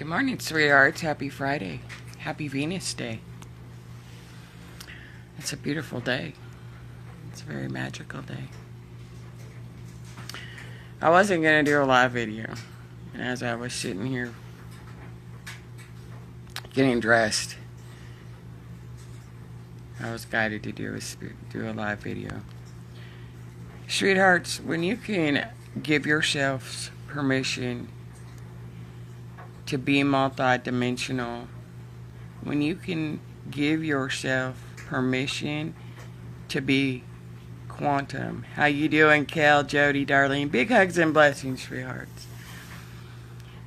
Good morning, sweethearts. Happy Friday. Happy Venus Day. It's a beautiful day. It's a very magical day. I wasn't going to do a live video. And as I was sitting here getting dressed, I was guided to do a live video. Sweethearts, when you can give yourselves permission to be multidimensional, when you can give yourself permission to be quantum. How you doing, Kel, Jody, Darlene? Big hugs and blessings, sweethearts.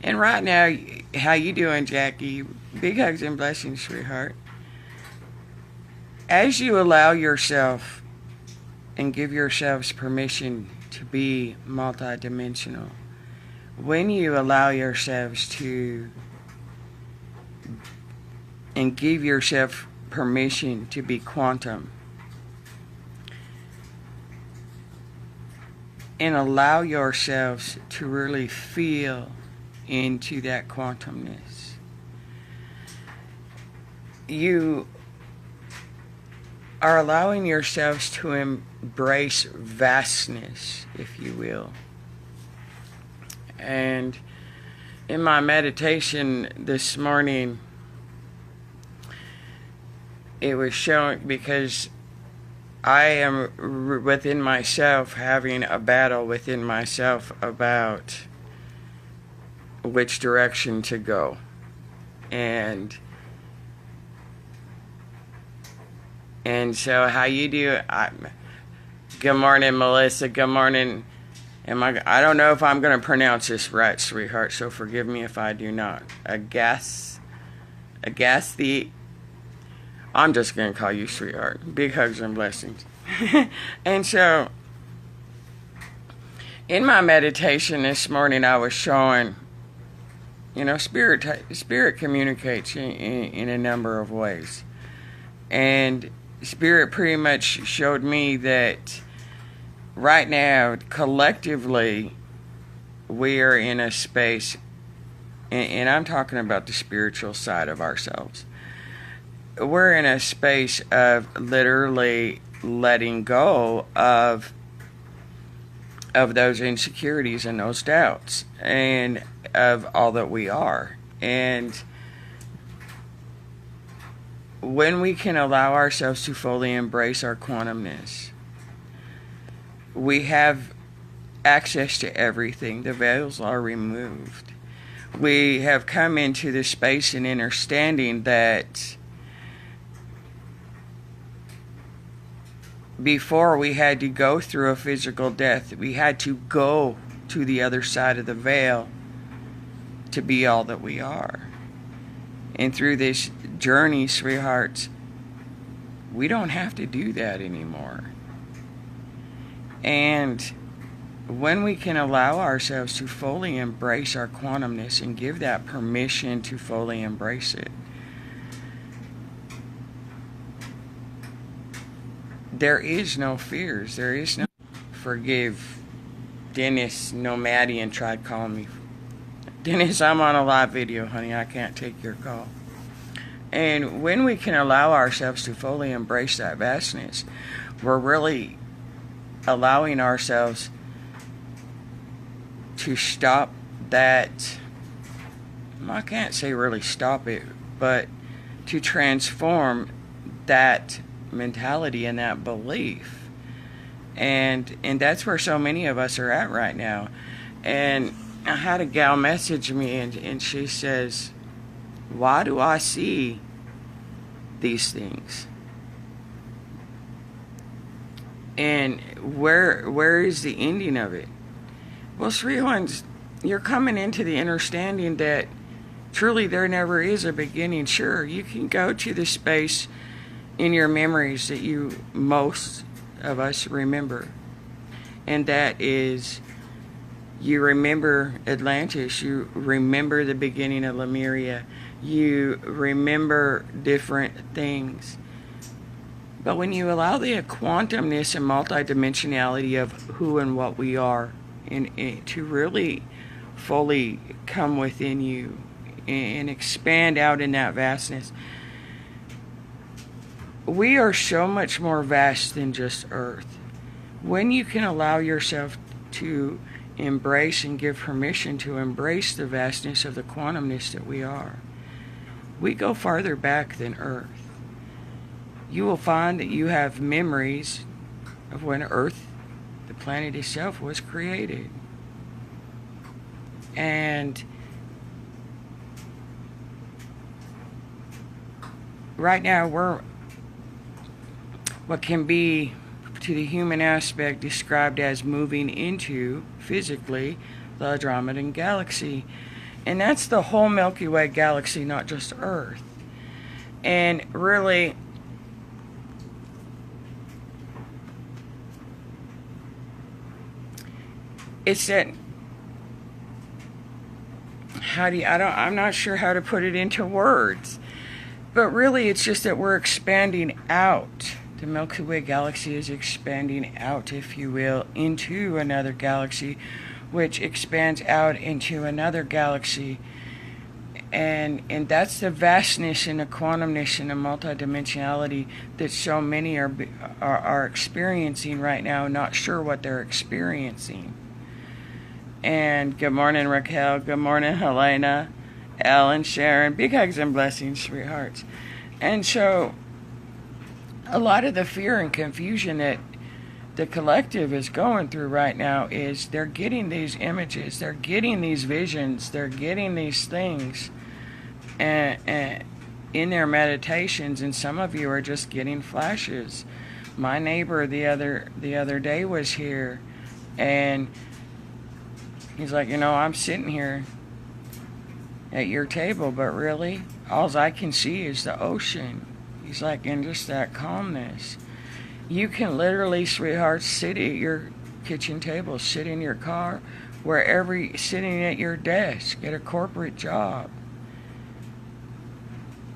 And right now, how you doing, Jackie? Big hugs and blessings, sweetheart. As you allow yourself and give yourselves permission to be multidimensional, when you allow yourselves to and give yourself permission to be quantum and allow yourselves to really feel into that quantumness, you are allowing yourselves to embrace vastness, if you will. And in my meditation this morning, it was showing, because I am within myself having a battle within myself about which direction to go. And so how you do, good morning, Melissa, good morning. I don't know if I'm going to pronounce this right, sweetheart, so forgive me if I do not. I'm just going to call you sweetheart. Big hugs and blessings. And so, in my meditation this morning, I was showing, spirit communicates in a number of ways. And Spirit pretty much showed me that right now, collectively, we are in a space, and I'm talking about the spiritual side of ourselves. We're in a space of literally letting go of those insecurities and those doubts, and of all that we are. And when we can allow ourselves to fully embrace our quantumness, we have access to everything. The veils are removed. We have come into the space and understanding that before we had to go through a physical death, we had to go to the other side of the veil to be all that we are. And through this journey, sweethearts, we don't have to do that anymore. And when we can allow ourselves to fully embrace our quantumness and give that permission to fully embrace it, there is no fears. There is no... Forgive Dennis Nomadian tried calling me. Dennis, I'm on a live video, honey. I can't take your call. And when we can allow ourselves to fully embrace that vastness, we're really allowing ourselves to stop that. I can't say really stop it, but to transform that mentality and that belief. And that's where so many of us are at right now. And I had a gal message me, and she says, why do I see these things? And where is the ending of it? Well, sweet ones, you're coming into the understanding that truly there never is a beginning. Sure, you can go to the space in your memories that most of us remember. And that is, you remember Atlantis, you remember the beginning of Lemuria, you remember different things. But when you allow the quantumness and multidimensionality of who and what we are, and to really fully come within you and expand out in that vastness. We are so much more vast than just Earth. When you can allow yourself to embrace and give permission to embrace the vastness of the quantumness that we are, we go farther back than Earth. You will find that you have memories of when Earth, the planet itself, was created. And right now we're what can be, to the human aspect, described as moving into, physically, the Andromedan galaxy. And that's the whole Milky Way galaxy, not just Earth. And really, it's that, I'm not sure how to put it into words, but really it's just that we're expanding out. The Milky Way galaxy is expanding out, if you will, into another galaxy, which expands out into another galaxy. And that's the vastness and the quantumness and the multidimensionality that so many are experiencing right now, not sure what they're experiencing. And good morning, Raquel. Good morning, Helena, Ellen, Sharon. Big hugs and blessings, sweethearts. And so a lot of the fear and confusion that the collective is going through right now is they're getting these images, they're getting these visions, they're getting these things and in their meditations, and some of you are just getting flashes. My neighbor the other day was here, and he's like, I'm sitting here at your table, but really, all I can see is the ocean. He's like, and just that calmness. You can literally, sweetheart, sit at your kitchen table, sit in your car, wherever, sitting at your desk, at a corporate job.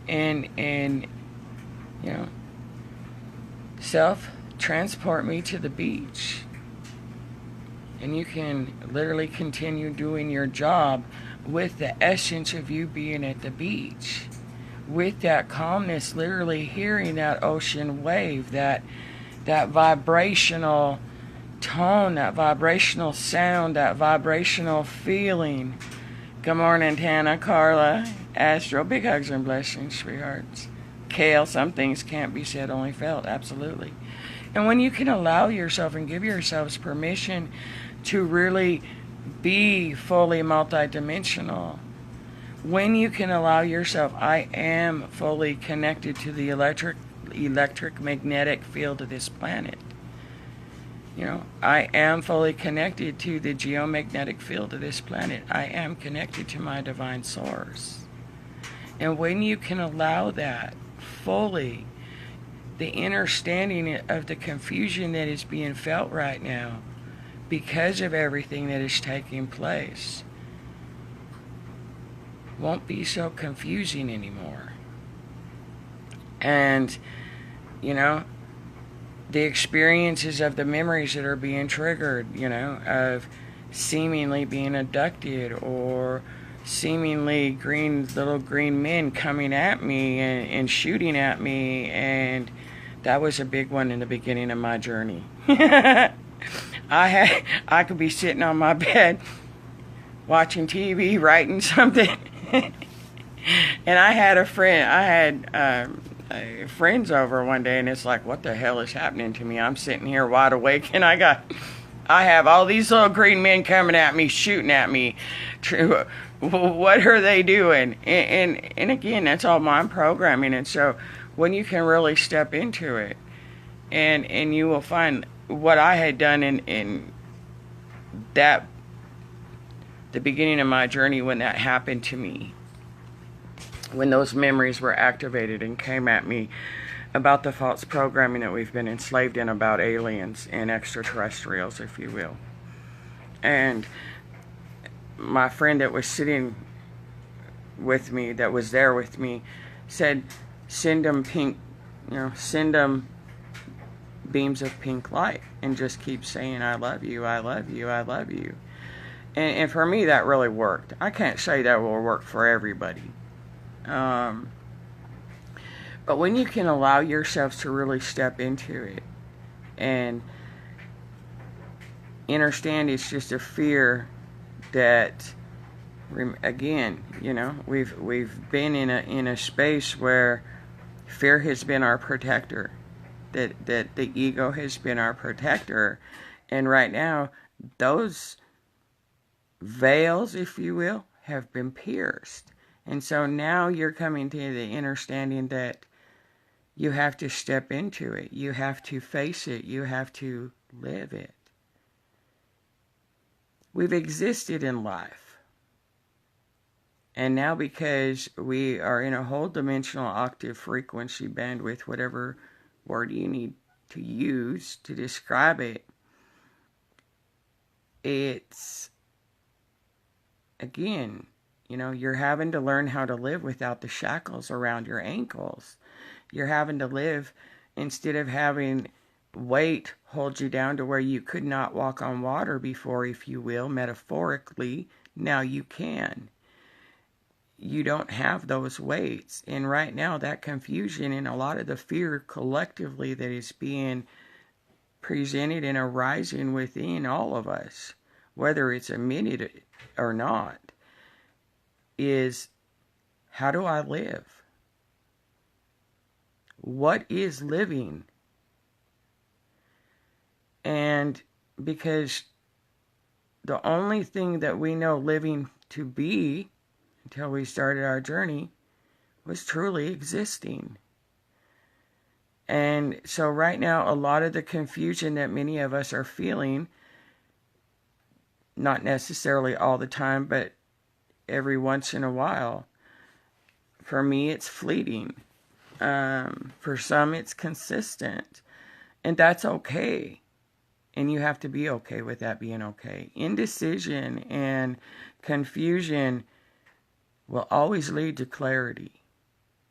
And self-transport me to the beach. And you can literally continue doing your job with the essence of you being at the beach. With that calmness, literally hearing that ocean wave, that vibrational tone, that vibrational sound, that vibrational feeling. Good morning, Tana, Carla, Astro. Big hugs and blessings, sweethearts. Kale, some things can't be said, only felt. Absolutely. And when you can allow yourself and give yourselves permission to really be fully multidimensional, when you can allow yourself, I am fully connected to the electric magnetic field of this planet. I am fully connected to the geomagnetic field of this planet. I am connected to my divine source. And when you can allow that fully, the understanding of the confusion that is being felt right now because of everything that is taking place won't be so confusing anymore. And the experiences of the memories that are being triggered, of seemingly being abducted or seemingly little green men coming at me and shooting at me, and that was a big one in the beginning of my journey. I could be sitting on my bed watching TV, writing something, and I had friends over one day, and it's like, what the hell is happening to me? I'm sitting here wide awake, and I have all these little green men coming at me, shooting at me. What are they doing? And again, that's all mind programming. And so when you can really step into it, and you will find what I had done in that, the beginning of my journey, when that happened to me, when those memories were activated and came at me about the false programming that we've been enslaved in about aliens and extraterrestrials, if you will. And my friend that was sitting with me, that was there with me, said, send them beams of pink light, and just keep saying, I love you, I love you, I love you. And for me, that really worked. I can't say that will work for everybody. Um, but when you can allow yourself to really step into it and understand it's just a fear that, again, we've been in a space where fear has been our protector, that the ego has been our protector, and right now those veils, if you will, have been pierced. And so now you're coming to the understanding that you have to step into it. You have to face it. You have to live it. We've existed in life. And now because we are in a whole dimensional octave frequency bandwidth, whatever word you need to use to describe it, it's, again, you're having to learn how to live without the shackles around your ankles. You're having to live, instead of having weight hold you down to where you could not walk on water before, if you will, metaphorically, now you can. You don't have those weights. And right now, that confusion and a lot of the fear collectively that is being presented and arising within all of us, whether it's admitted or not, is, how do I live? What is living? And because the only thing that we know living to be, until we started our journey, was truly existing. And so right now, a lot of the confusion that many of us are feeling, not necessarily all the time, but every once in a while, for me, it's fleeting. For some, it's consistent. And that's okay. And you have to be okay with that being okay. Indecision and confusion will always lead to clarity.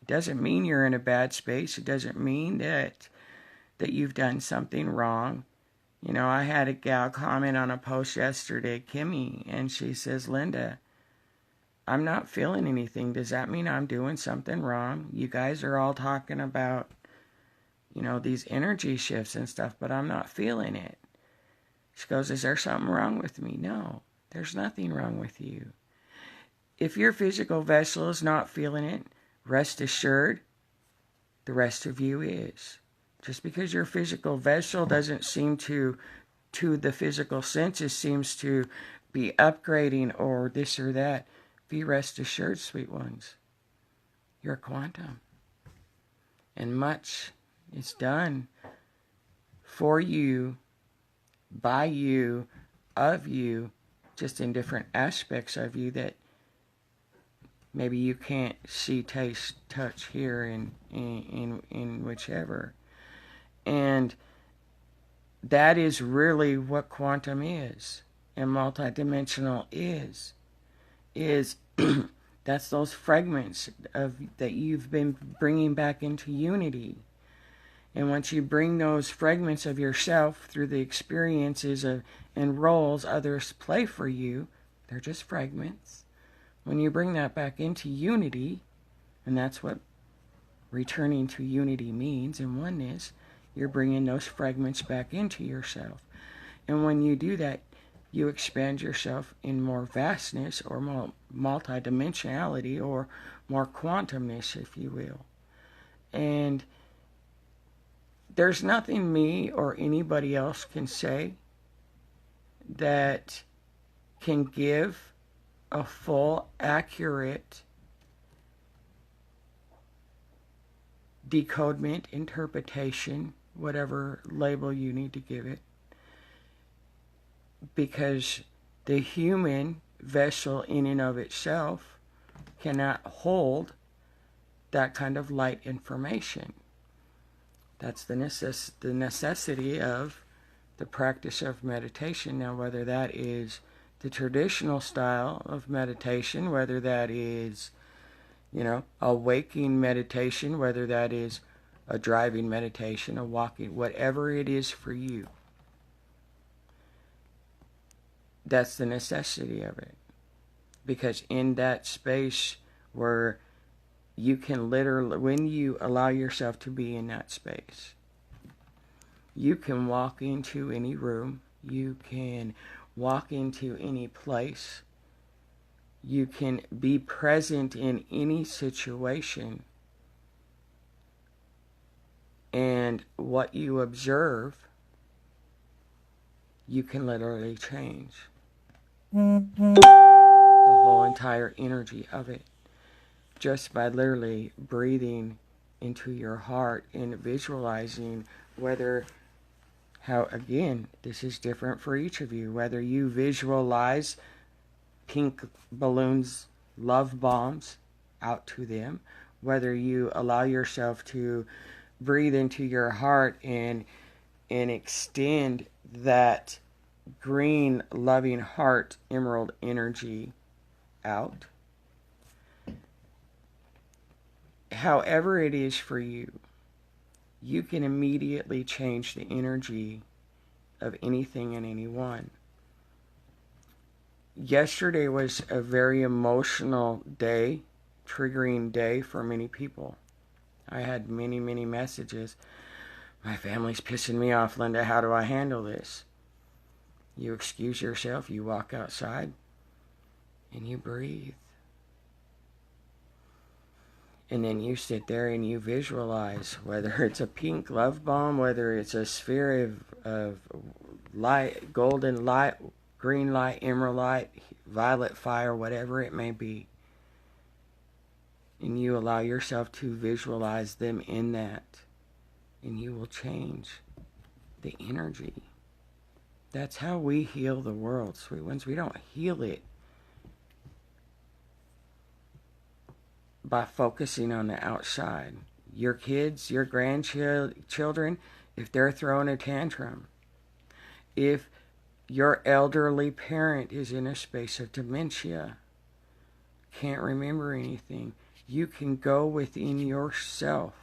It doesn't mean you're in a bad space. It doesn't mean that you've done something wrong. I had a gal comment on a post yesterday, Kimmy, and she says, Linda, I'm not feeling anything. Does that mean I'm doing something wrong? You guys are all talking about, these energy shifts and stuff, but I'm not feeling it. She goes, is there something wrong with me? No, there's nothing wrong with you. If your physical vessel is not feeling it, rest assured, the rest of you is. Just because your physical vessel doesn't seem to the physical senses, seems to be upgrading or this or that, be rest assured, sweet ones, you're quantum. And much is done for you, by you, of you, just in different aspects of you that maybe you can't see, taste, touch, hear, in whichever. And that is really what quantum is, and multidimensional is that's those fragments of that you've been bringing back into unity. And once you bring those fragments of yourself through the experiences and roles others play for you, they're just fragments. When you bring that back into unity, and that's what returning to unity means, and oneness, you're bringing those fragments back into yourself. And when you do that, you expand yourself in more vastness or more multidimensionality or more quantumness, if you will. And there's nothing me or anybody else can say that can give a full, accurate decodement, interpretation, whatever label you need to give it, because the human vessel in and of itself cannot hold that kind of light information. That's the necessity of the practice of meditation. Now, whether that is the traditional style of meditation, whether that is, a waking meditation, whether that is a driving meditation, a walking, whatever it is for you, That's the necessity of it. Because in that space where you can literally, when you allow yourself to be in that space, you can walk into any room, you can walk into any place, you can be present in any situation, and what you observe, you can literally change the whole entire energy of it just by literally breathing into your heart and visualizing how, again, this is different for each of you, whether you visualize pink balloons, love bombs out to them, whether you allow yourself to breathe into your heart and extend that green loving heart emerald energy out. However it is for you, you can immediately change the energy of anything and anyone. Yesterday was a very emotional day, triggering day for many people. I had many, many messages. My family's pissing me off, Linda. How do I handle this? You excuse yourself, you walk outside, and you breathe. And then you sit there and you visualize, whether it's a pink love bomb, whether it's a sphere of light, golden light, green light, emerald light, violet fire, whatever it may be. And you allow yourself to visualize them in that. And you will change the energy. That's how we heal the world, sweet ones. We don't heal it by focusing on the outside. Your kids, your grandchildren, if they're throwing a tantrum, if your elderly parent is in a space of dementia, can't remember anything, you can go within yourself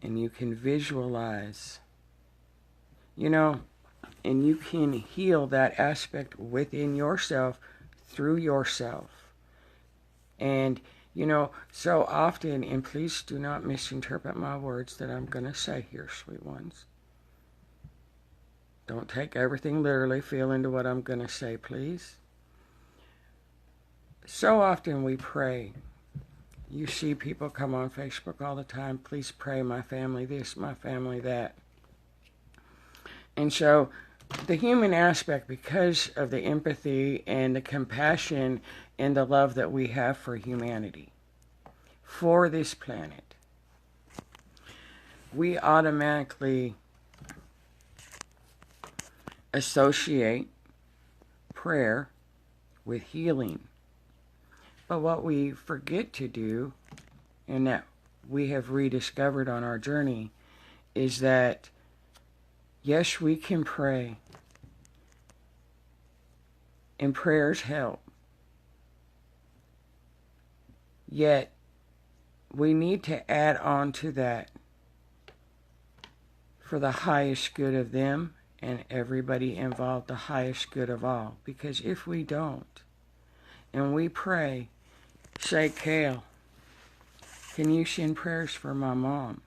and you can visualize, and you can heal that aspect within yourself through yourself. And, so often, and please do not misinterpret my words that I'm going to say here, sweet ones. Don't take everything literally, feel into what I'm going to say, please. So often we pray. You see people come on Facebook all the time, please pray, my family this, my family that. And so the human aspect, because of the empathy and the compassion and the love that we have for humanity, for this planet, we automatically associate prayer with healing. But what we forget to do, and that we have rediscovered on our journey, is that yes, we can pray, and prayers help. Yet, we need to add on to that for the highest good of them and everybody involved, the highest good of all. Because if we don't, and we pray, say, Kale, can you send prayers for my mom?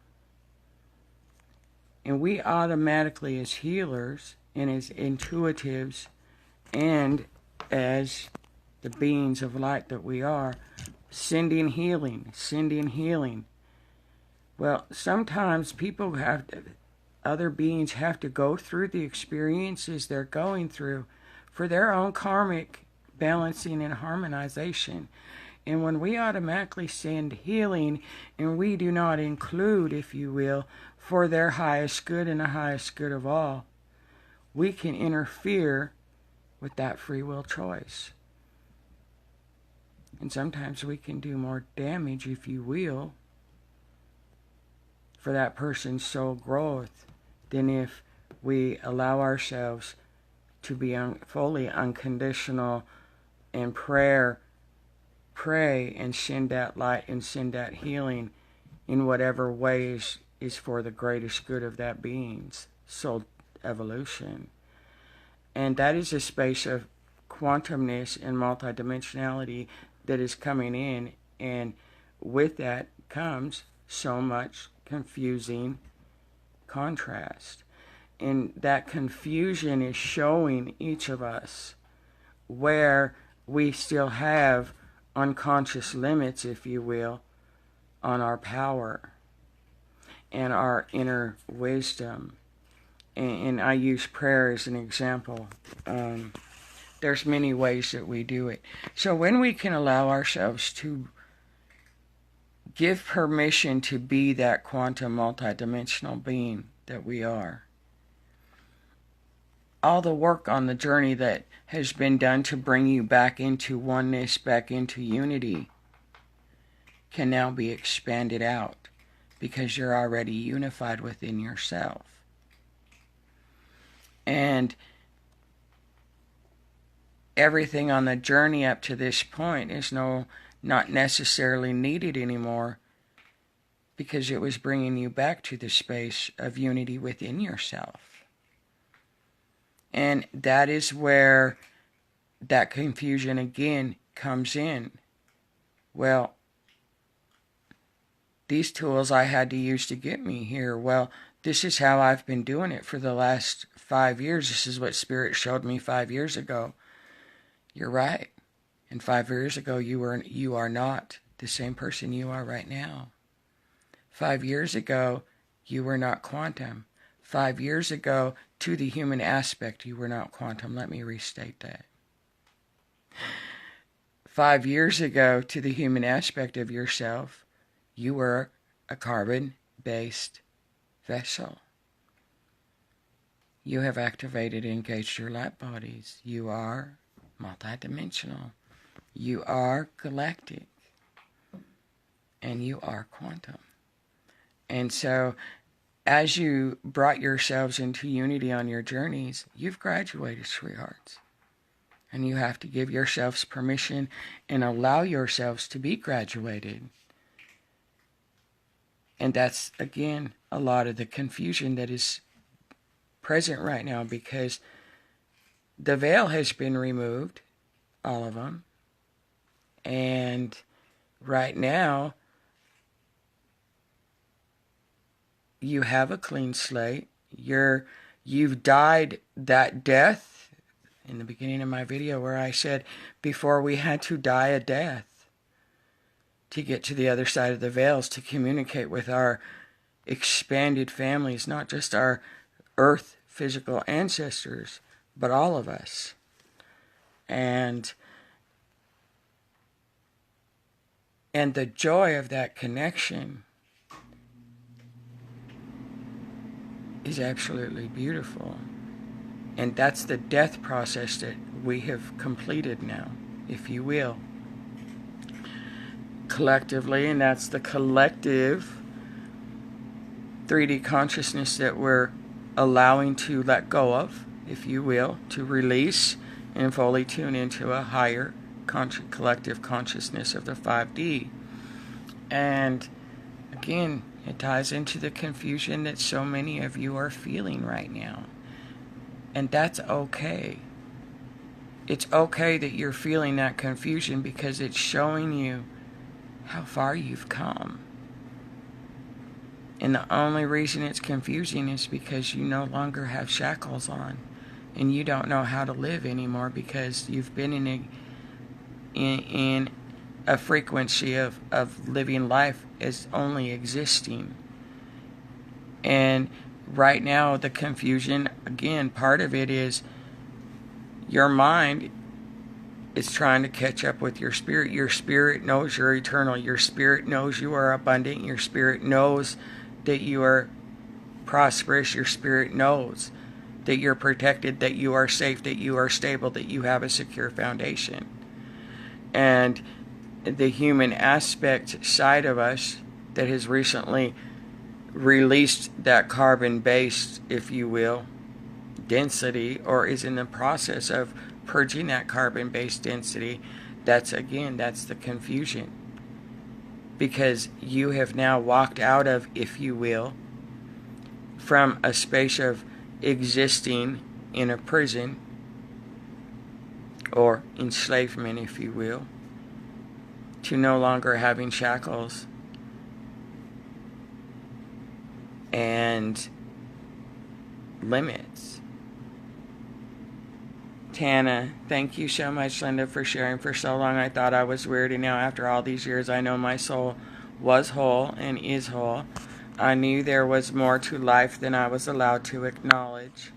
And we automatically, as healers and as intuitives and as the beings of light that we are, sending healing. Well, sometimes other beings have to go through the experiences they're going through for their own karmic balancing and harmonization. And when we automatically send healing, and we do not include, if you will, for their highest good and the highest good of all, we can interfere with that free will choice. And sometimes we can do more damage, if you will, for that person's soul growth than if we allow ourselves to be fully unconditional in prayer, pray and send that light and send that healing in whatever ways is for the greatest good of that being's soul evolution. And that is a space of quantumness and multidimensionality that is coming in. And with that comes so much confusing contrast. And that confusion is showing each of us where we still have unconscious limits, if you will, on our power and our inner wisdom. And I use prayer as an example. There's many ways that we do it. So when we can allow ourselves to give permission to be that quantum multidimensional being that we are, all the work on the journey that has been done to bring you back into oneness, back into unity, can now be expanded out because you're already unified within yourself. And everything on the journey up to this point is not necessarily needed anymore, because it was bringing you back to the space of unity within yourself. And that is where that confusion again comes in. Well, these tools I had to use to get me here. Well, this is how I've been doing it for the last 5 years. This is what Spirit showed me 5 years ago. You're right. And 5 years ago, you are not the same person you are right now. 5 years ago, you were not quantum. 5 years ago, to the human aspect, you were not quantum. Let me restate that. 5 years ago, to the human aspect of yourself, you were a carbon-based vessel. You have activated and engaged your light bodies. You are multidimensional. You are galactic. And you are quantum. And so, as you brought yourselves into unity on your journeys, you've graduated, sweethearts. And you have to give yourselves permission and allow yourselves to be graduated. And that's, again, a lot of the confusion that is present right now, because the veil has been removed, all of them. And right now, you have a clean slate. You've died that death in the beginning of my video where I said before we had to die a death to get to the other side of the veils, to communicate with our expanded families, not just our earth physical ancestors, but all of us. And the joy of that connection is absolutely beautiful. And that's the death process that we have completed now, if you will, collectively. And that's the collective 3D consciousness that we're allowing to let go of, if you will, to release and fully tune into a higher collective consciousness of the 5D. And again, it ties into the confusion that so many of you are feeling right now. And that's okay. It's okay that you're feeling that confusion, because it's showing you how far you've come. And the only reason it's confusing is because you no longer have shackles on. And you don't know how to live anymore, because you've been in a frequency of living life as only existing. And right now, the confusion, again, part of it is your mind is trying to catch up with your spirit. Your spirit knows you're eternal. Your spirit knows you are abundant. Your spirit knows that you are prosperous. Your spirit knows that you're protected, that you are safe, that you are stable, that you have a secure foundation. And the human aspect side of us that has recently released that carbon-based, if you will, density, or is in the process of purging that carbon-based density, that's the confusion. Because you have now walked out of, if you will, from a space of existing in a prison or enslavement, if you will, to no longer having shackles and limits. Tana, thank you so much, Linda, for sharing. For so long I thought I was weird, and now after all these years I know my soul was whole and is whole. I knew there was more to life than I was allowed to acknowledge.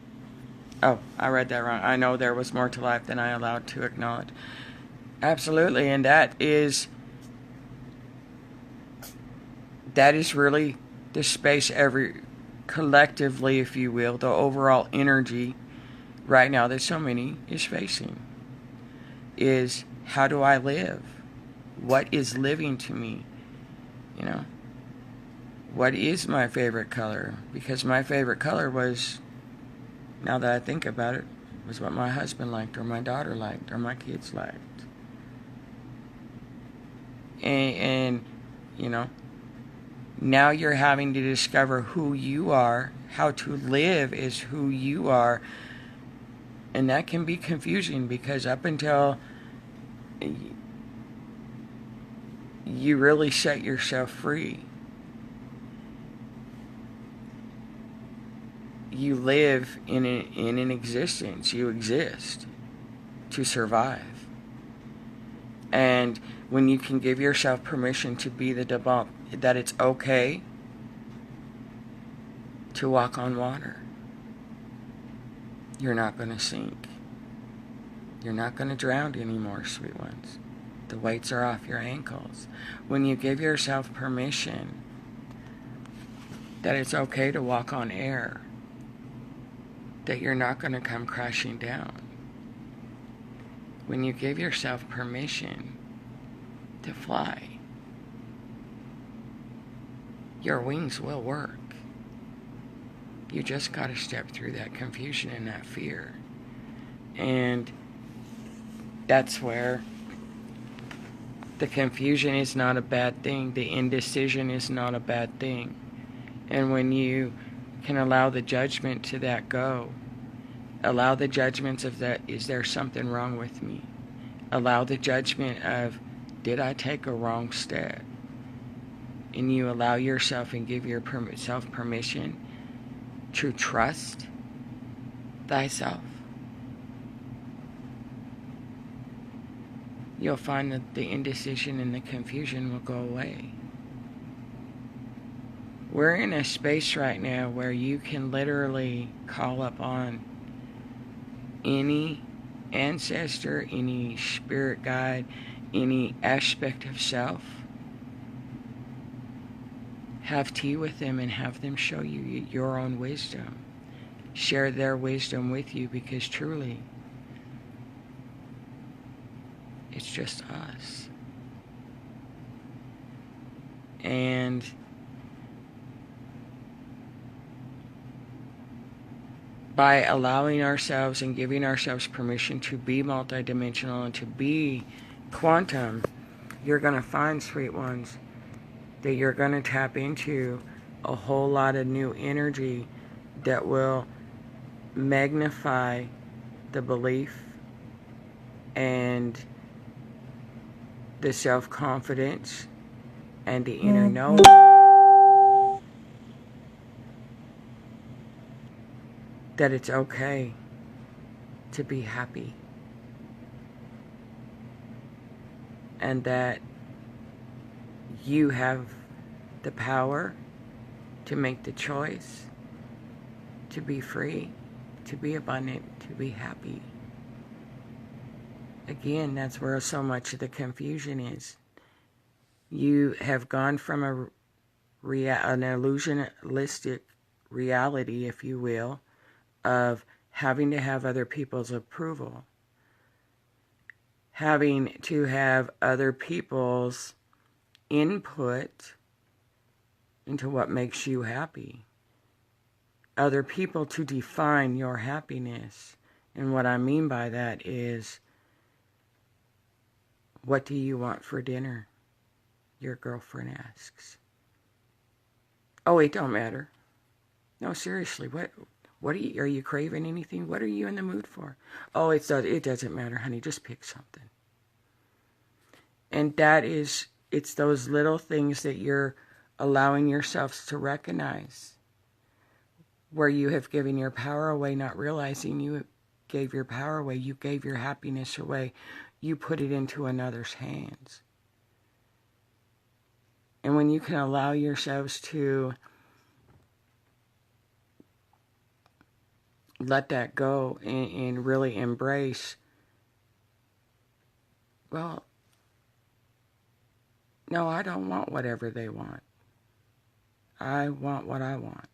Oh, I read that wrong. I know there was more to life than I allowed to acknowledge. Absolutely, and that is really the space collectively, if you will, the overall energy right now that so many is facing is, how do I live? What is living to me? You know, what is my favorite color? Because my favorite color was, now that I think about it, was what my husband liked, or my daughter liked, or my kids liked. And you know, now you're having to discover who you are, how to live is who you are. And that can be confusing, because up until you really set yourself free, you live in an existence. You exist to survive. And when you can give yourself permission to be the debunk, that it's okay to walk on water. You're not going to sink. You're not going to drown anymore, sweet ones. The weights are off your ankles. When you give yourself permission that it's okay to walk on air, that you're not going to come crashing down. When you give yourself permission to fly, your wings will work. You just got to step through that confusion and that fear. And that's where the confusion is not a bad thing. The indecision is not a bad thing. And when you can allow the judgment to that go, allow the judgments of that, is there something wrong with me? Allow the judgment of, did I take a wrong step? And you allow yourself and give yourself permission to trust thyself. You'll find that the indecision and the confusion will go away. We're in a space right now where you can literally call upon any ancestor, any spirit guide, any aspect of self. Have tea with them and have them show you your own wisdom. Share their wisdom with you, because truly, it's just us. And by allowing ourselves and giving ourselves permission to be multidimensional and to be quantum, you're going to find, sweet ones, that you're going to tap into a whole lot of new energy that will magnify the belief and the self-confidence and the inner knowing that it's okay to be happy, and that you have the power to make the choice to be free, to be abundant, to be happy. Again, that's where so much of the confusion is. You have gone from an illusionistic reality, if you will, of having to have other people's approval, having to have other people's input into what makes you happy, other people to define your happiness. And what I mean by that is, what do you want for dinner? Your girlfriend asks. Oh, it don't matter. No, seriously, Are you craving anything? What are you in the mood for? Oh, it doesn't matter, honey. Just pick something. And it's those little things that you're allowing yourselves to recognize, where you have given your power away, not realizing you gave your power away. You gave your happiness away. You put it into another's hands. And when you can allow yourselves to let that go and really embrace, well, no, I don't want whatever they want. I want what I want.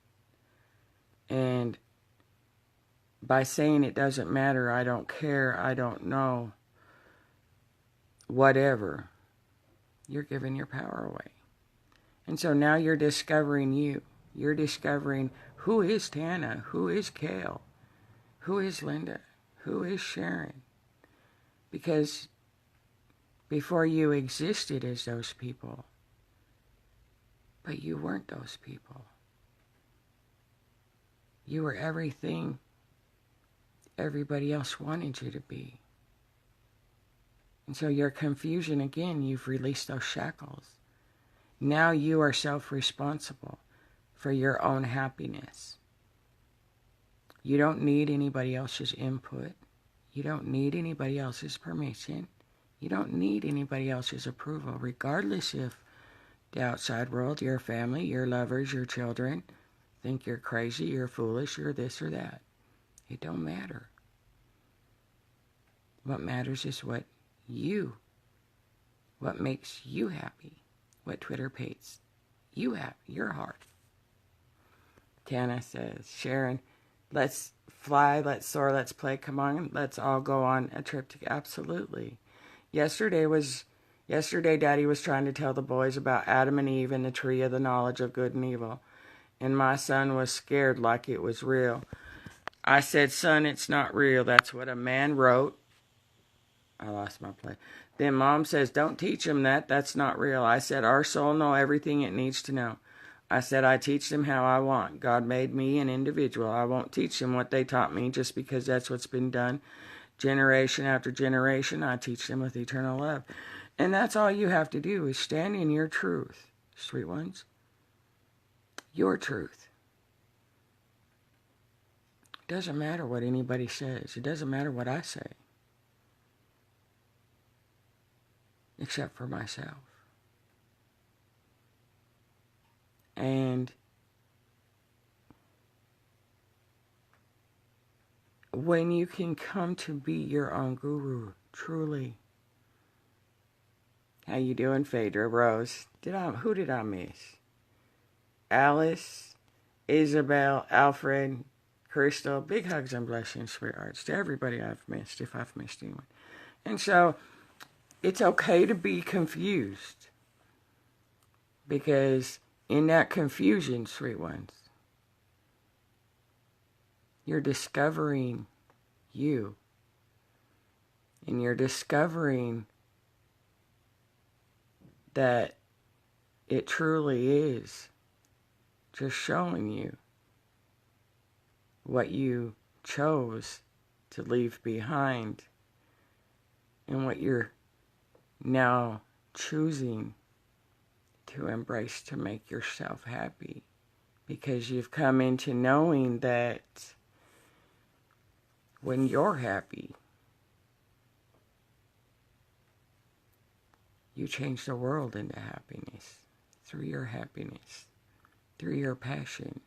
And by saying it doesn't matter, I don't care, I don't know, whatever, you're giving your power away. And so now you're discovering you. You're discovering who is Tana, who is Kale, who is Linda, who is Sharon. Because before you existed as those people, but you weren't those people. You were everything everybody else wanted you to be. And so your confusion, again, you've released those shackles. Now you are self-responsible for your own happiness. You don't need anybody else's input. You don't need anybody else's permission. You don't need anybody else's approval, regardless if the outside world, your family, your lovers, your children think you're crazy, you're foolish, you're this or that. It don't matter. What matters is what makes you happy, what Twitter paints you happy, your heart. Tana says, Sharon, let's fly, let's soar, let's play, come on, let's all go on a trip together. Absolutely. Yesterday, Daddy was trying to tell the boys about Adam and Eve and the tree of the knowledge of good and evil. And my son was scared like it was real. I said, son, it's not real. That's what a man wrote. I lost my place. Then Mom says, don't teach him that. That's not real. I said, our soul know everything it needs to know. I said, I teach them how I want. God made me an individual. I won't teach them what they taught me just because that's what's been done. Generation after generation, I teach them with eternal love. And that's all you have to do is stand in your truth, sweet ones. Your truth. It doesn't matter what anybody says. It doesn't matter what I say. Except for myself. And when you can come to be your own guru, truly. How you doing, Phaedra? Rose? Who did I miss? Alice, Isabel, Alfred, Crystal. Big hugs and blessings, sweethearts, to everybody I've missed, if I've missed anyone. And so, it's okay to be confused. Because in that confusion, sweet ones, you're discovering you. And you're discovering that it truly is just showing you what you chose to leave behind and what you're now choosing to embrace to make yourself happy, because you've come into knowing that when you're happy, you change the world into happiness through your happiness, through your passion.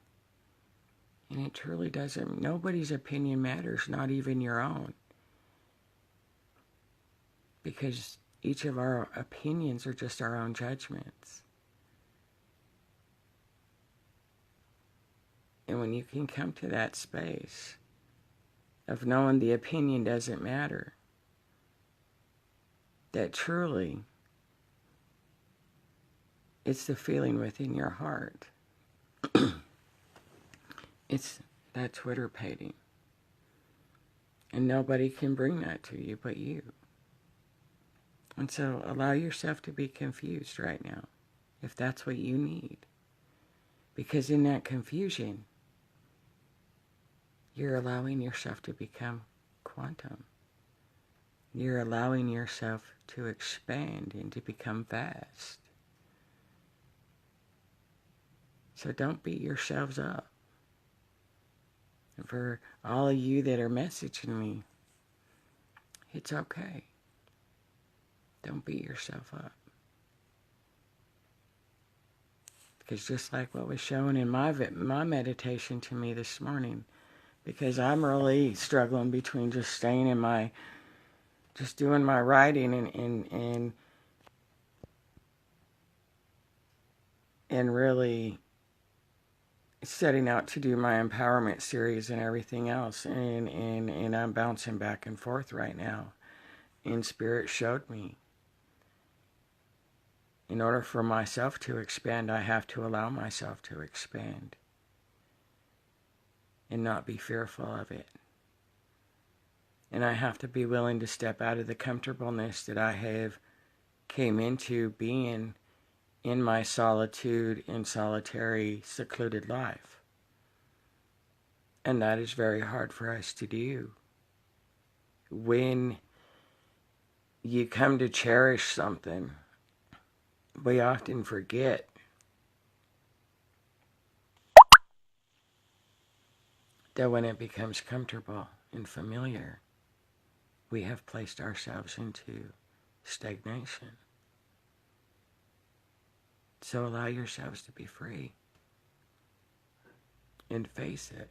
And it truly doesn't, nobody's opinion matters, not even your own. Because each of our opinions are just our own judgments. And when you can come to that space of knowing the opinion doesn't matter, that truly it's the feeling within your heart. It's that Twitter painting. And nobody can bring that to you but you. And so allow yourself to be confused right now, if that's what you need. Because in that confusion, you're allowing yourself to become quantum. You're allowing yourself to expand and to become vast. So don't beat yourselves up. And for all of you that are messaging me, it's okay. Don't beat yourself up. Because just like what was shown in my meditation to me this morning, because I'm really struggling between just staying in just doing my writing and really setting out to do my empowerment series and everything else. And I'm bouncing back and forth right now. And Spirit showed me, in order for myself to expand, I have to allow myself to expand and not be fearful of it. And I have to be willing to step out of the comfortableness that I have came into being in my solitude and solitary, secluded life. And that is very hard for us to do. When you come to cherish something, we often forget that when it becomes comfortable and familiar, we have placed ourselves into stagnation. So allow yourselves to be free and face it.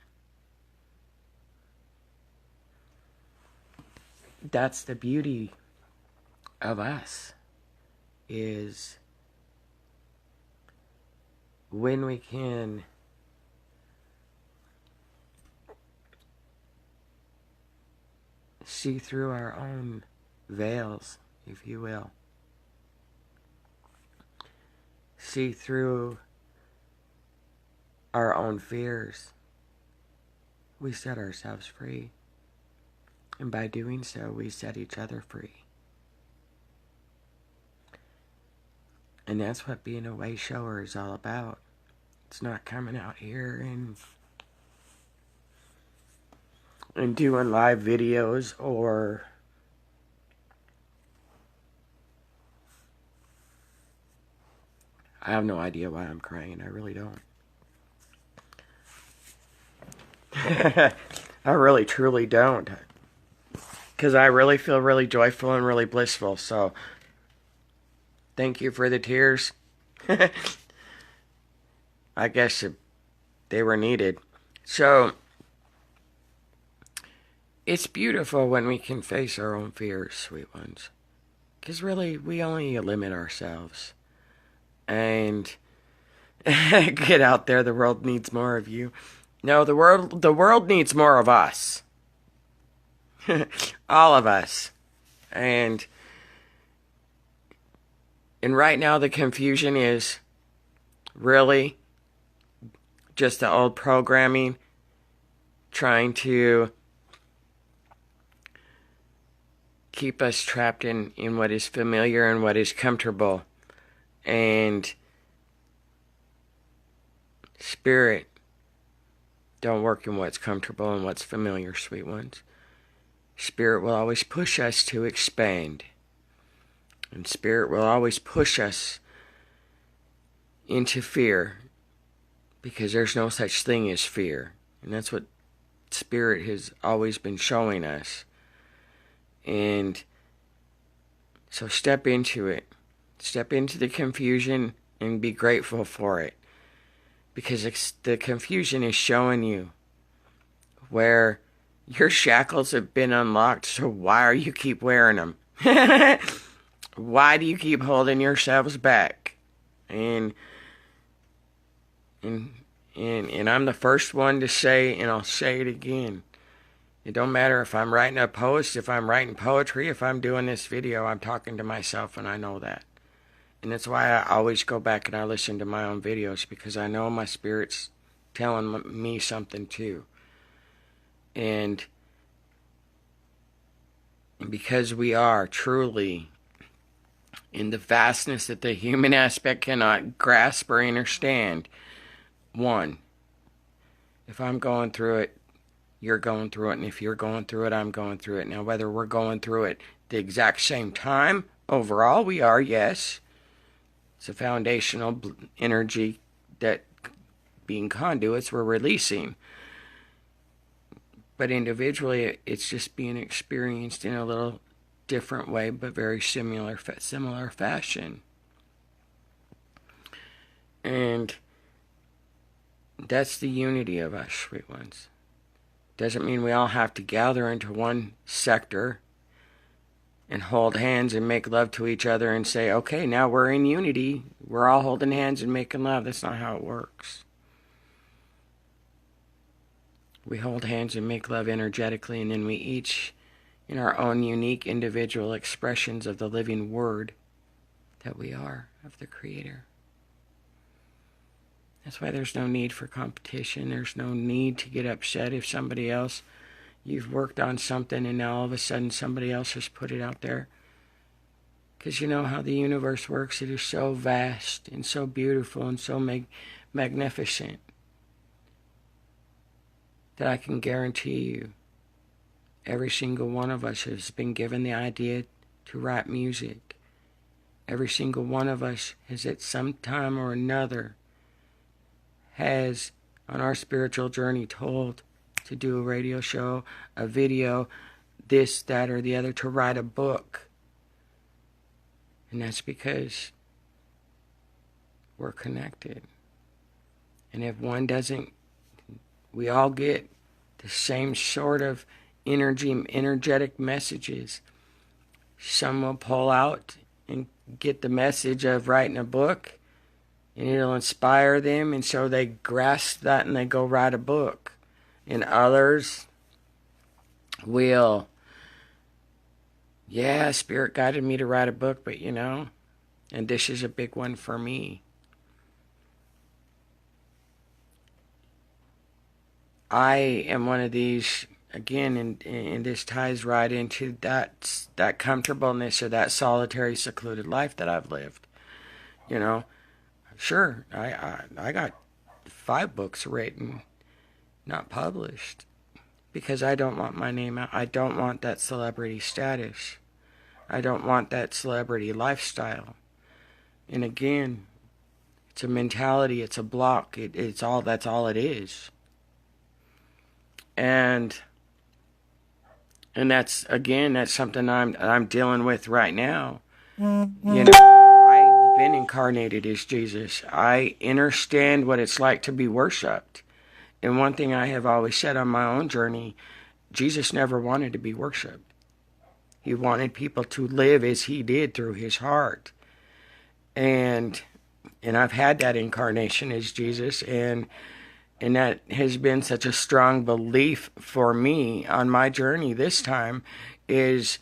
That's the beauty of us, is when we can see through our own veils, if you will. See through our own fears. We set ourselves free. And by doing so, we set each other free. And that's what being a way shower is all about. It's not coming out here and doing live videos or I have no idea why I'm crying. I really don't. I really truly don't. Because I really feel really joyful and really blissful. So thank you for the tears. I guess they were needed. So it's beautiful when we can face our own fears, sweet ones. Because really, we only limit ourselves. And get out there, the world needs more of you. No, the world needs more of us. All of us. And right now the confusion is really just the old programming trying to keep us trapped in what is familiar and what is comfortable. And Spirit don't work in what's comfortable and what's familiar, sweet ones. Spirit will always push us to expand. And Spirit will always push us into fear. Because there's no such thing as fear. And that's what Spirit has always been showing us. And so step into it. Step into the confusion and be grateful for it. Because the confusion is showing you where your shackles have been unlocked. So why are you keep wearing them? Why do you keep holding yourselves back? And I'm the first one to say, and I'll say it again. It don't matter if I'm writing a post, if I'm writing poetry, if I'm doing this video, I'm talking to myself, and I know that. And that's why I always go back and I listen to my own videos, because I know my Spirit's telling me something too. And because we are truly in the vastness that the human aspect cannot grasp or understand, one, if I'm going through it, you're going through it, and if you're going through it, I'm going through it. Now, whether we're going through it the exact same time, overall, we are, yes. It's a foundational energy that, being conduits, we're releasing. But individually, it's just being experienced in a little different way, but very similar fashion. And that's the unity of us, sweet ones. Doesn't mean we all have to gather into one sector and hold hands and make love to each other and say, okay, now we're in unity. We're all holding hands and making love. That's not how it works. We hold hands and make love energetically, and then we each, in our own unique individual expressions of the living word that we are, of the Creator. That's why there's no need for competition. There's no need to get upset if somebody else, you've worked on something and now all of a sudden somebody else has put it out there. Because you know how the universe works. It is so vast and so beautiful and so magnificent that I can guarantee you every single one of us has been given the idea to write music. Every single one of us has at some time or another has, on our spiritual journey, told to do a radio show, a video, this, that, or the other, to write a book. And that's because we're connected. And if one doesn't, we all get the same sort of energetic messages. Some will pull out and get the message of writing a book, and it'll inspire them, and so they grasp that and they go write a book. And others will, yeah, Spirit guided me to write a book, but and this is a big one for me. I am one of these, again, and this ties right into that comfortableness or that solitary, secluded life that I've lived. Sure, I got 5 books written, not published, because I don't want my name out. I don't want that celebrity status. I don't want that celebrity lifestyle. And again, it's a mentality. It's a block. That's all it is. And that's something I'm dealing with right now. I've been incarnated as Jesus. I understand what it's like to be worshipped. And one thing I have always said on my own journey, Jesus never wanted to be worshipped. He wanted people to live as he did through his heart. And I've had that incarnation as Jesus, and that has been such a strong belief for me on my journey this time, is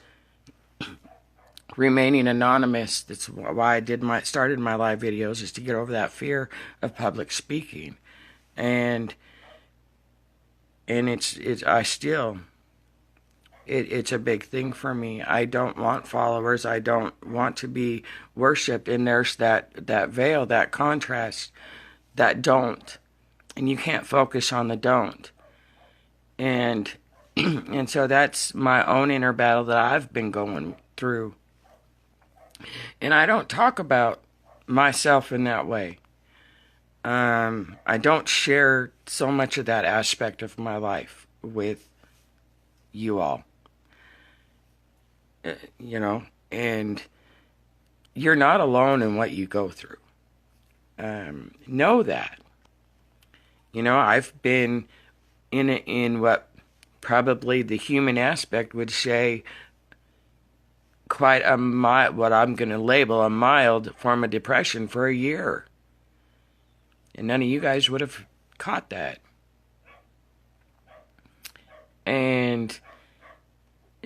remaining anonymous. That's why I started my live videos, is to get over that fear of public speaking. And it's a big thing for me. I don't want followers. I don't want to be worshipped. And there's that veil, that contrast, that don't. And you can't focus on the don't. And so that's my own inner battle that I've been going through. And I don't talk about myself in that way. I don't share so much of that aspect of my life with you all. And you're not alone in what you go through. Know that. I've been in what probably the human aspect would say quite what I'm going to label a mild form of depression for a year. And none of you guys would have caught that. And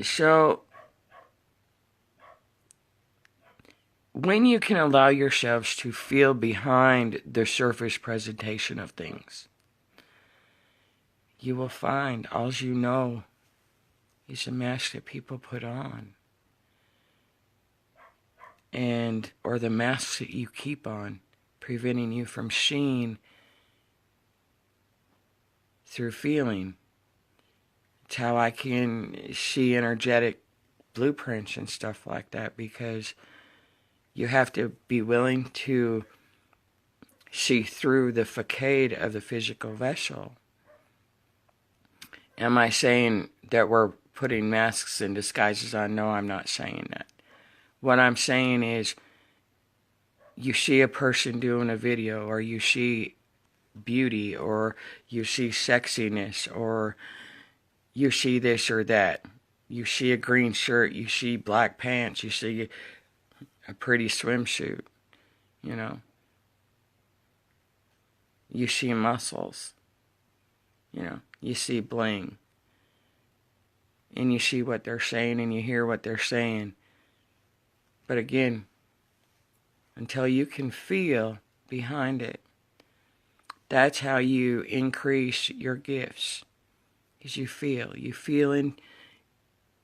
so when you can allow yourselves to feel behind the surface presentation of things, you will find all you know is a mask that people put on. Or the masks that you keep on, preventing you from seeing through feeling It's how I can see energetic blueprints and stuff like that, because you have to be willing to see through the facade of the physical vessel. Am I saying that we're putting masks and disguises on? No, I'm not saying that. What I'm saying is, you see a person doing a video, or you see beauty, or you see sexiness, or you see this or that. You see a green shirt, you see black pants, you see a pretty swimsuit, you know. You see muscles, you know. You see bling. And you see what they're saying, and you hear what they're saying. But again, until you can feel behind it, that's how you increase your gifts. Is you feel in,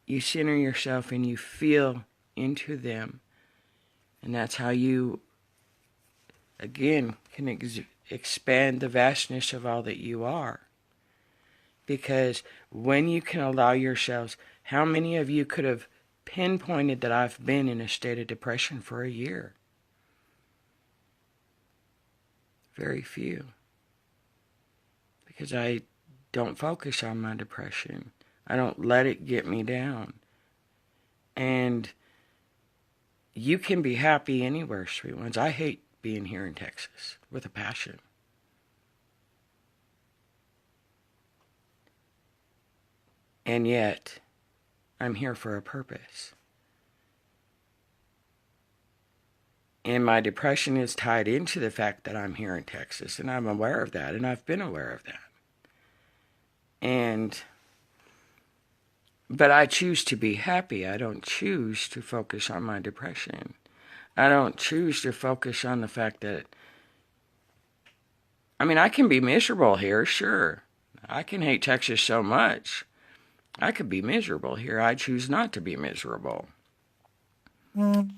you center yourself and you feel into them. And that's how you, again, can expand the vastness of all that you are. Because when you can allow yourselves, how many of you could have pinpointed that I've been in a state of depression for a year? Very few. Because I don't focus on my depression. I don't let it get me down. And you can be happy anywhere, sweet ones. I hate being here in Texas with a passion. And yet, I'm here for a purpose. And my depression is tied into the fact that I'm here in Texas, and I'm aware of that, and I've been aware of that. But I choose to be happy. I don't choose to focus on my depression. I don't choose to focus on the fact that, I mean, I can be miserable here, sure. I can hate Texas so much. I could be miserable here. I choose not to be miserable. And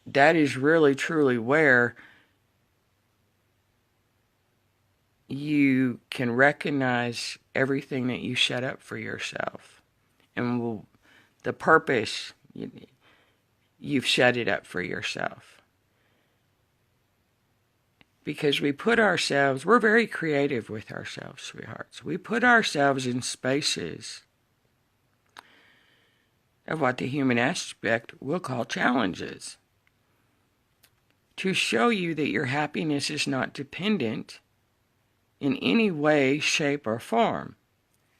that is really, truly where you can recognize everything that you set up for yourself. And the purpose, you've set it up for yourself. Because we put ourselves, we're very creative with ourselves, sweethearts. We put ourselves in spaces of what the human aspect will call challenges. To show you that your happiness is not dependent in any way, shape, or form.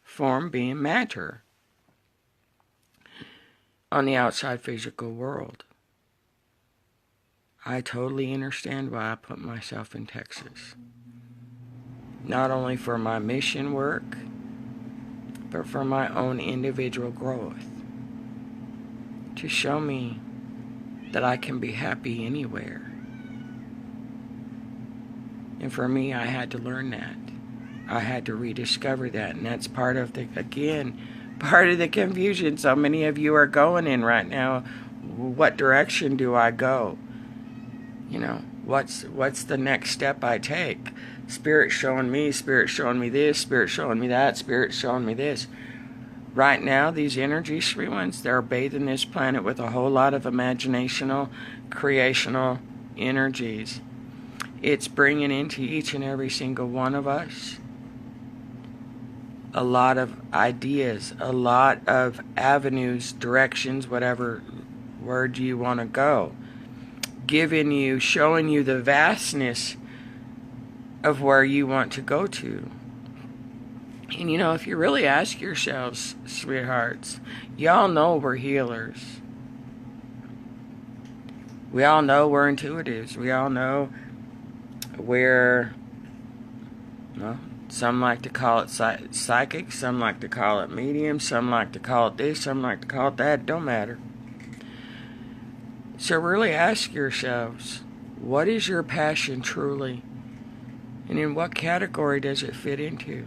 Form being matter on the outside physical world. I totally understand why I put myself in Texas. Not only for my mission work, but for my own individual growth. To show me that I can be happy anywhere. And for me, I had to learn that. I had to rediscover that. And that's part of the confusion so many of you are going in right now. What direction do I go? You know, what's the next step I take? Spirit showing me this, Spirit showing me that, Spirit showing me this. Right now, these energy sweet ones, they're bathing this planet with a whole lot of imaginational, creational energies. It's bringing into each and every single one of us a lot of ideas, a lot of avenues, directions, whatever word you want to go. Giving you, showing you the vastness of where you want to go to. And you know, if you really ask yourselves, sweethearts, y'all know we're healers. We all know we're intuitives. We all know we're, well, some like to call it psychic, some like to call it medium, some like to call it this, some like to call it that. Don't matter. So really ask yourselves, what is your passion truly? And in what category does it fit into?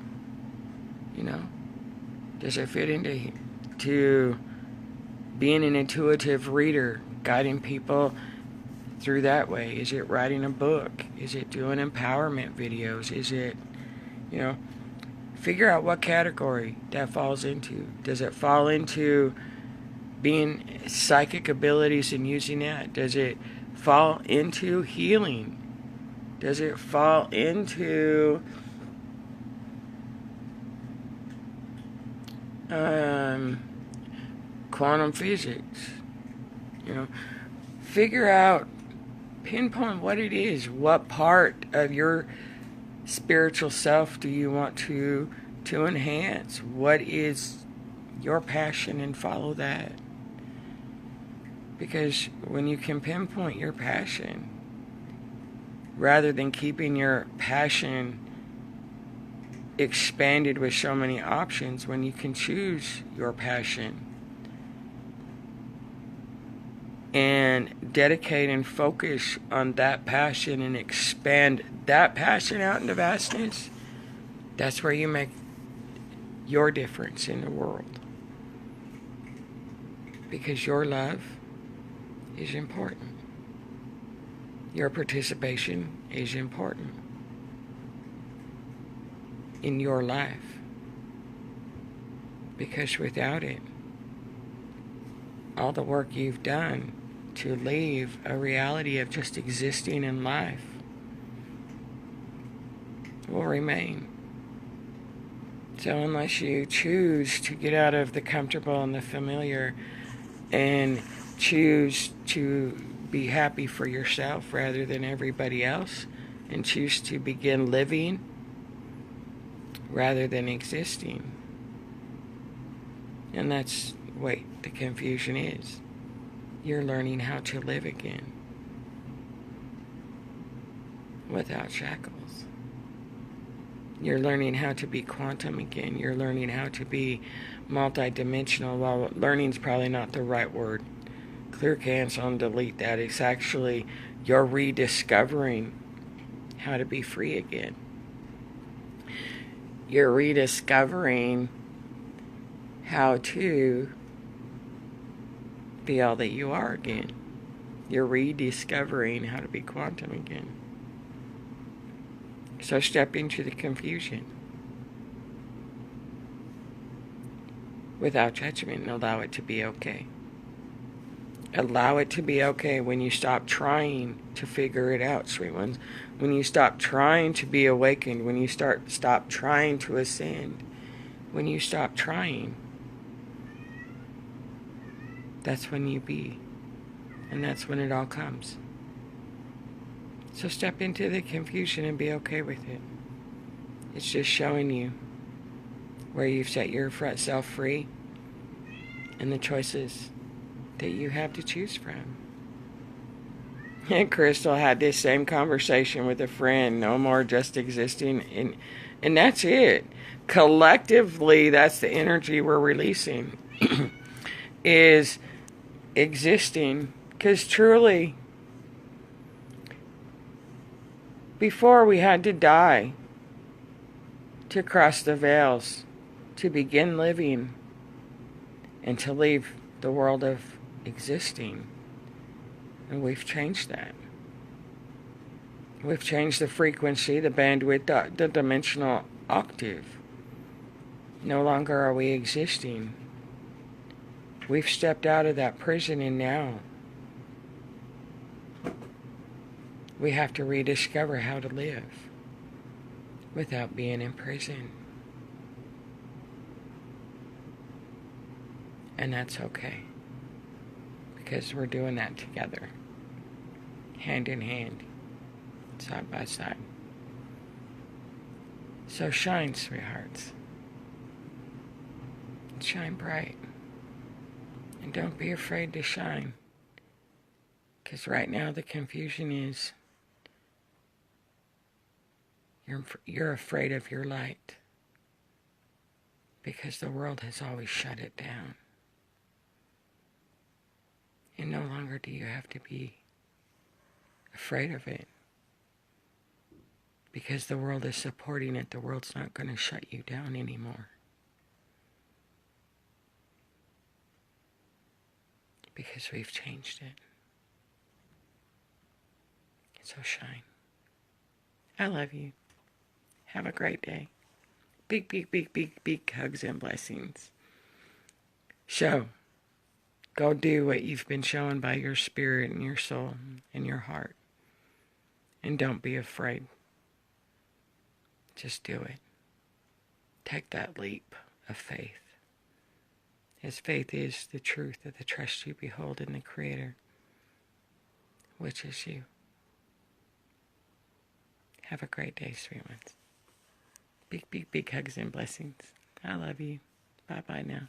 You know? Does it fit into being an intuitive reader, guiding people through that way? Is it writing a book? Is it doing empowerment videos? Is it, you know, Figure out what category that falls into. Does it fall into being psychic abilities and using that? Does it fall into healing? Does it fall into quantum physics? You know, figure out, pinpoint what it is. What part of your spiritual self do you want to enhance? What is your passion, and follow that. Because when you can pinpoint your passion, rather than keeping your passion expanded with so many options, when you can choose your passion and dedicate and focus on that passion and expand that passion out into vastness, that's where you make your difference in the world. Because your love is important. Your participation is important in your life. Because without it, all the work you've done to leave a reality of just existing in life will remain. So unless you choose to get out of the comfortable and the familiar and choose to be happy for yourself rather than everybody else, and choose to begin living rather than existing. And that's what the confusion is. You're learning how to live again without shackles. You're learning how to be quantum again. You're learning how to be multidimensional. Well, learning's probably not the right word. Clear, cancel, and delete that. It's actually you're rediscovering how to be free again. You're rediscovering how to be all that you are again. You're rediscovering how to be quantum again. So step into the confusion without judgment and allow it to be okay. Allow it to be okay when you stop trying to figure it out, sweet ones. When you stop trying to be awakened, when you stop trying to ascend, when you stop trying, that's when you be. And that's when it all comes. So step into the confusion and be okay with it. It's just showing you where you've set your self free and the choices that you have to choose from. And Crystal had this same conversation with a friend. No more just existing. And that's it. Collectively, that's the energy we're releasing. Is existing. Because truly, before we had to die to cross the veils, to begin living, and to leave the world of existing. And we've changed that. We've changed the frequency, the bandwidth, the dimensional octave. No longer are we existing. We've stepped out of that prison, and now we have to rediscover how to live without being in prison. And that's okay. Because we're doing that together. Hand in hand. Side by side. So shine, sweethearts. Shine bright. And don't be afraid to shine. Because right now the confusion is you're afraid of your light. Because the world has always shut it down. And no longer do you have to be afraid of it. Because the world is supporting it. The world's not going to shut you down anymore. Because we've changed it. So shine. I love you. Have a great day. Big, big, big, big, big hugs and blessings. So, go do what you've been shown by your spirit and your soul and your heart. And don't be afraid. Just do it. Take that leap of faith. As faith is the truth of the trust you behold in the Creator, which is you. Have a great day, sweet ones. Big, big, big hugs and blessings. I love you. Bye-bye now.